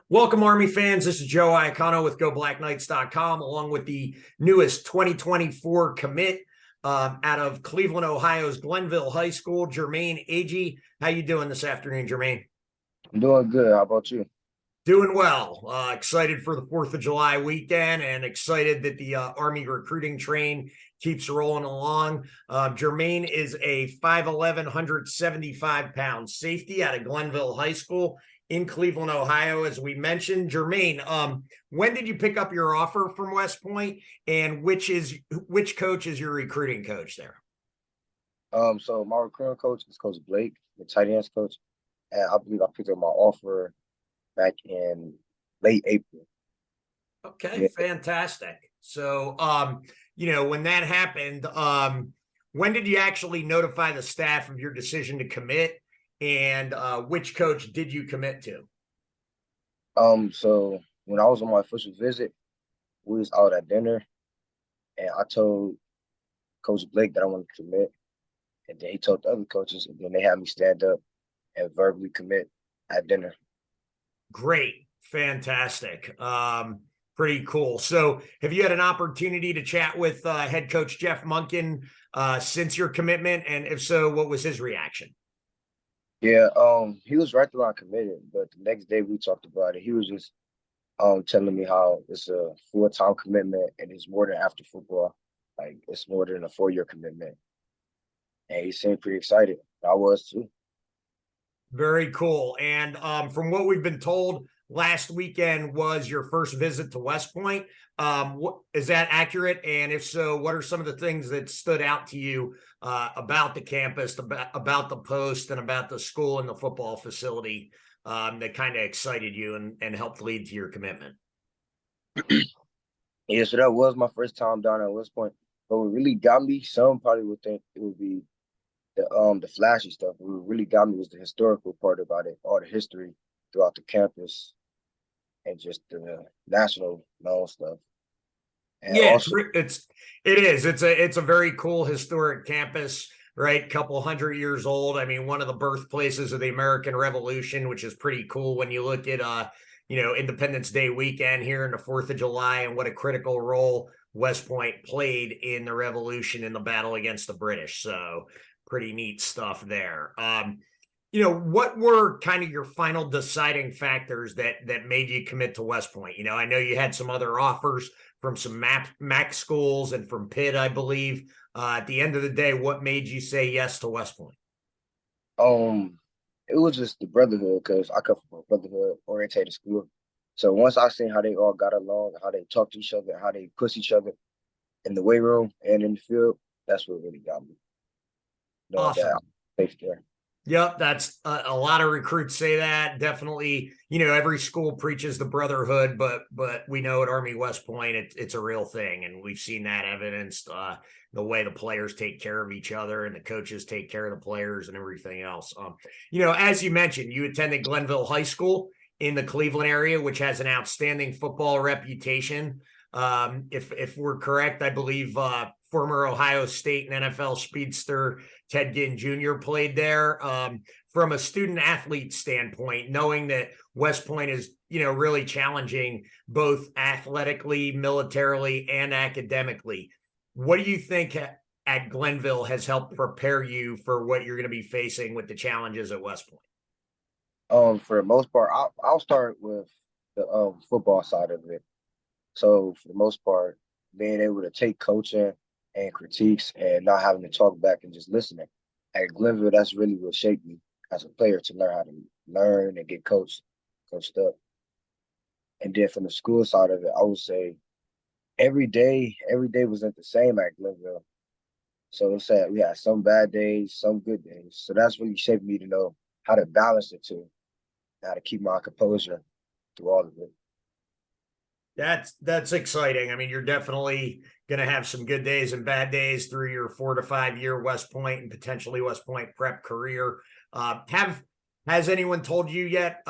Welcome, Army fans. This is Joe Iacono with GoBlackKnights.com, along with the newest 2024 commit out of Cleveland, Ohio's Glenville High School, Jermaine Agee. How you doing this afternoon, Jermaine? I'm doing good. How about you? Doing well. Excited for the 4th of July weekend and excited that the Army recruiting train keeps rolling along. Jermaine is a 5'11", 175-pound safety out of Glenville High School in Cleveland, Ohio, as we mentioned. Jermaine, when did you pick up your offer from West Point, and which coach is your recruiting coach there? So my recruiting coach is Coach Blake, the tight ends coach, and I believe I picked up my offer back in late April. Okay, Yeah. fantastic. So, when that happened, when did you actually notify the staff of your decision to commit, and which coach did you commit to? So when I was on my official visit, we was out at dinner, and I told Coach Blake that I wanted to commit, and then he told the other coaches, and then they had me stand up and verbally commit at dinner. Great, fantastic. Pretty cool. So, have you had an opportunity to chat with head coach Jeff Monken since your commitment? And if so, what was his reaction? Yeah, he was right around committed, but the next day we talked about it. He was just telling me how it's a full-time commitment and it's more than after football. Like it's more than a 4-year commitment. And he seemed pretty excited. I was too. Very cool. And from what we've been told, last weekend was your first visit to West Point. Is that accurate? And if so, what are some of the things that stood out to you about the campus, about the post, and about the school and the football facility that kind of excited you and helped lead to your commitment? Yeah, so that was my first time down at West Point. But what really got me, some probably would think it would be the flashy stuff. What really got me was the historical part about it, all the history throughout the campus and just the national known stuff. And Yeah, also, it's a very cool historic campus, right? Couple hundred years old. I mean, one of the birthplaces of the American Revolution, which is pretty cool when you look at Independence Day weekend here in the 4th of July and what a critical role West Point played in the revolution in the battle against the British. So pretty neat stuff there. What were kind of your final deciding factors that made you commit to West Point? I know you had some other offers from some MAC schools and from Pitt, I believe. At the end of the day, what made you say yes to West Point? um, it was just the brotherhood because I come from a brotherhood orientated school. So once I seen how they all got along, how they talk to each other, how they push each other in the weight room and in the field, that's what really got me. Knowing that Awesome. I'm safe there. Yep, that's a lot of recruits say that. Definitely, every school preaches the brotherhood, but we know at Army West Point it's a real thing, and we've seen that evidenced the way the players take care of each other and the coaches take care of the players and everything else. As you mentioned, you attended Glenville High School in the Cleveland area, which has an outstanding football reputation. If we're correct, I believe former Ohio State and NFL speedster Ted Ginn Jr. played there. From a student athlete standpoint, knowing that West Point is, really challenging both athletically, militarily, and academically, what do you think at Glenville has helped prepare you for what you're going to be facing with the challenges at West Point? For the most part, I'll start with the football side of it. So for the most part, being able to take coaching and critiques and not having to talk back and just listening. At Glenville, that's really what shaped me as a player to learn how to learn and get coached up. And then from the school side of it, I would say every day wasn't the same at Glenville. So it's sad we had some bad days, some good days. So that's really shaped me to know how to balance the two, how to keep my composure through all of it. That's exciting. I mean, you're definitely going to have some good days and bad days through your 4 to 5 year West Point and potentially West Point prep career. Has anyone told you yet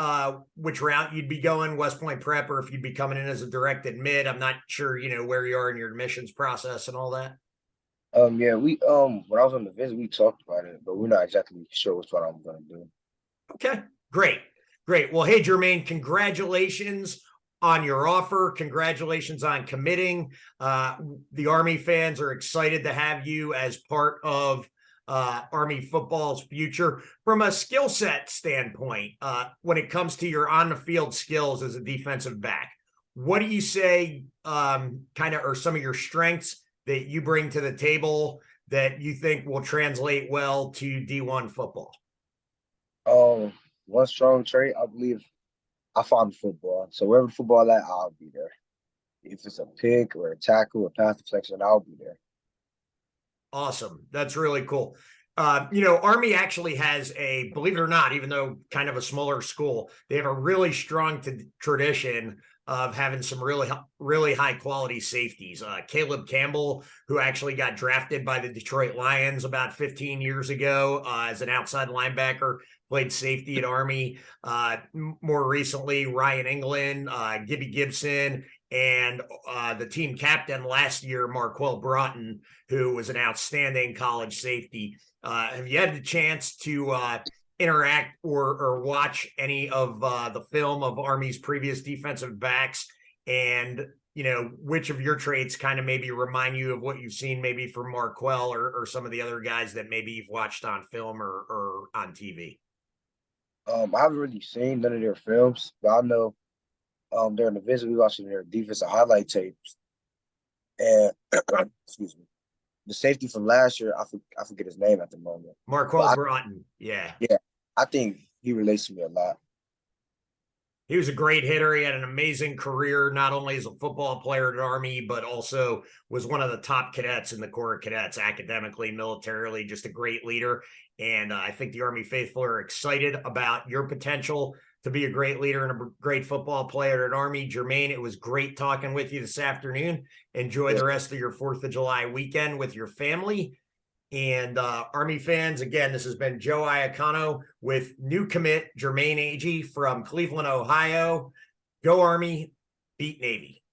which route you'd be going, West Point prep, or if you'd be coming in as a direct admit? I'm not sure, where you are in your admissions process and all that. Yeah, we when I was on the visit, we talked about it, but we're not exactly sure which one I'm gonna do. Okay, great. Great. Well, hey, Jermaine, congratulations on your offer. Congratulations on committing. The Army fans are excited to have you as part of Army football's future. From a skill set standpoint, when it comes to your on the field skills as a defensive back, what do you say kind of are some of your strengths that you bring to the table that you think will translate well to D1 football? One strong trait, I believe, I find football. So wherever football at, I'll be there. If it's a pick or a tackle or pass deflection, I'll be there. Awesome. That's really cool. Army actually has a, believe it or not, even though kind of a smaller school, they have a really strong tradition of having some really high quality safeties. Caleb Campbell, who actually got drafted by the Detroit Lions about 15 years ago as an outside linebacker, played safety at Army. More recently, Ryan England, Gibby Gibson, and the team captain last year, Marquell Broughton, who was an outstanding college safety. Have you had the chance to interact or watch any of the film of Army's previous defensive backs? And, which of your traits kind of maybe remind you of what you've seen maybe from Marquell or some of the other guys that maybe you've watched on film or on TV? I haven't really seen none of their films, but I know during the visit we watching their defensive highlight tapes. And excuse me, the safety from last year, I forget his name at the moment. Marquell Broughton. Yeah. Yeah, I think he relates to me a lot. He was a great hitter. He had an amazing career, not only as a football player at Army, but also was one of the top cadets in the Corps of Cadets, academically, militarily, just a great leader. And I think the Army faithful are excited about your potential to be a great leader and a great football player at Army. Jermaine, it was great talking with you this afternoon. Enjoy the rest of your 4th of July weekend with your family. And Army fans, again, this has been Joe Iacono with new commit Jermaine Agee from Cleveland, Ohio. Go Army, beat Navy.